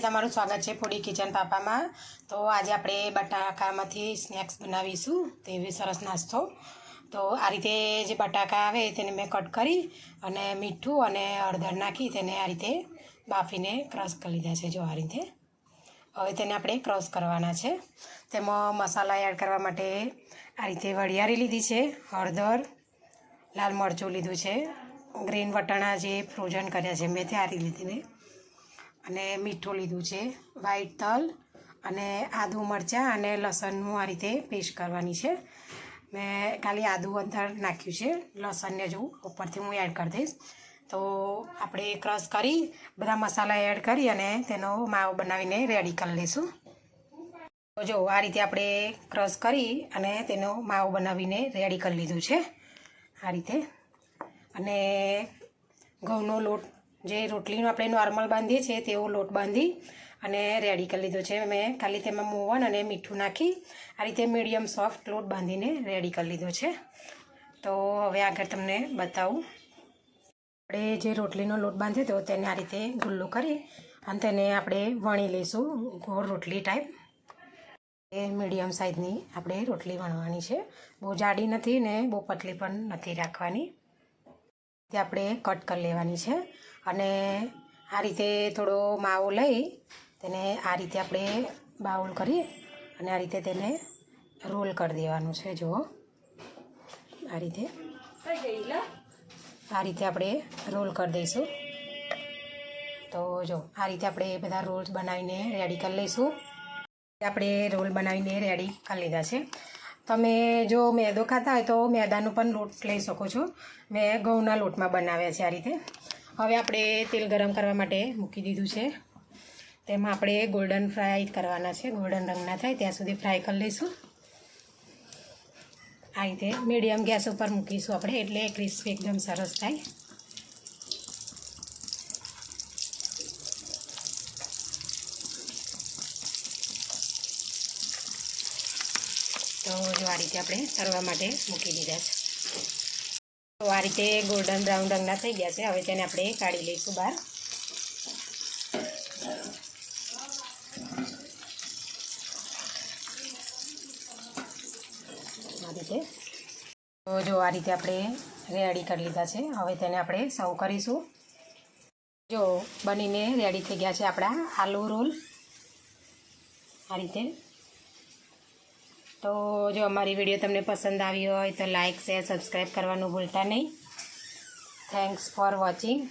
તમારું સ્વાગત છે ફૂડી કિચન પાપામાં। તો આજે આપણે બટાકામાંથી સ્નેક્સ બનાવીશું, તેવી સરસ નાસ્તો। તો આ રીતે જે બટાકા આવે તેને મેં કટ કરી અને મીઠું અને હળદર નાખી તેને આ રીતે બાફીને ક્રશ કરી લીધા છે। જો આ રીતે હવે તેને આપણે ક્રશ કરવાના છે। તેમાં મસાલા એડ કરવા માટે આ રીતે વરિયાળી લીધી છે, હળદર, લાલ મરચું લીધું છે, ગ્રીન વટાણા જે ફ્રોઝન કર્યા છે મેં તે આ રીતે, અને મીઠું લીધું છે, વ્હાઈટ તલ અને આદુ મરચાં અને લસણનું આ રીતે પેસ્ટ કરવાની છે। મેં ખાલી આદુ અંદર નાખ્યું છે, લસણને જો ઉપરથી હું એડ કરી દઈશ। તો આપણે ક્રશ કરી બધા મસાલા એડ કરી અને તેનો માવો બનાવીને રેડી કરી લઈશું। તો જો આ રીતે આપણે ક્રશ કરી અને તેનો માવો બનાવીને રેડી કરી લીધું છે આ રીતે। અને ઘઉંનો લોટ જે રોટલીનો આપણે નોર્મલ બાંધીએ છીએ તેવો લોટ બાંધી અને રેડી કરી લીધો છે મેં। ખાલી તેમાં મોવન અને મીઠું નાખી આ રીતે મીડિયમ સોફ્ટ લોટ બાંધીને રેડી કરી લીધો છે। તો હવે આગળ તમને બતાવું, આપણે જે રોટલીનો લોટ બાંધ્યો હતો તેને આ રીતે ગુલ્લું કરી અને તેને આપણે વણી લઈશું ગોળ રોટલી ટાઈપ। એ મીડિયમ સાઇઝની આપણે રોટલી વણવાની છે, બહુ જાડી નથી ને બહુ પતલી પણ નથી રાખવાની। તે આપણે કટ કરી લેવાની છે અને આ રીતે થોડો માવો લઈ તેને આ રીતે આપણે બાઉલ કરી અને આ રીતે તેને રોલ કરી દેવાનું છે। જુઓ આ રીતે આપણે રોલ કરી દઈશું। તો જો આ રીતે આપણે બધા રોલ્સ બનાવીને રેડી કરી લઈશું। આપણે રોલ બનાવીને રેડી કરી લીધા છે। તમે જો મેદો ખાતા હોય તો મેદાનો પણ લોટ લઈ શકો છો, મેં ઘઉંના લોટમાં બનાવ્યા છે આ રીતે। હવે આપણે તેલ ગરમ કરવા માટે મૂકી દીધું છે, તેમાં આપણે ગોલ્ડન ફ્રાય કરવાના છે, ગોલ્ડન રંગના થાય ત્યાં સુધી ફ્રાય કરી લઈશું। આ રીતે મીડિયમ ગેસ ઉપર મૂકીશું આપણે, એટલે ક્રિસ્પી એકદમ સરસ થાય। તો જો આ રીતે આપણે તળવા માટે મૂકી દીધા છે। તો આ રીતે ગોલ્ડન બ્રાઉન રંગના થઈ ગયા છે, હવે તેને આપણે કાઢી લઈશું બહાર। આ રીતે તો જો આ રીતે આપણે રેડી કરી લીધા છે, હવે તેને આપણે સર્વ કરીશું। જો બનીને રેડી થઈ ગયા છે આપણા આલુ રોલ આ રીતે। તો જો અમારી વિડીયો તમને પસંદ આવી હોય તો લાઇક, શેર, સબસ્ક્રાઈબ કરવાનું ભૂલતા નહીં। Thanks for watching.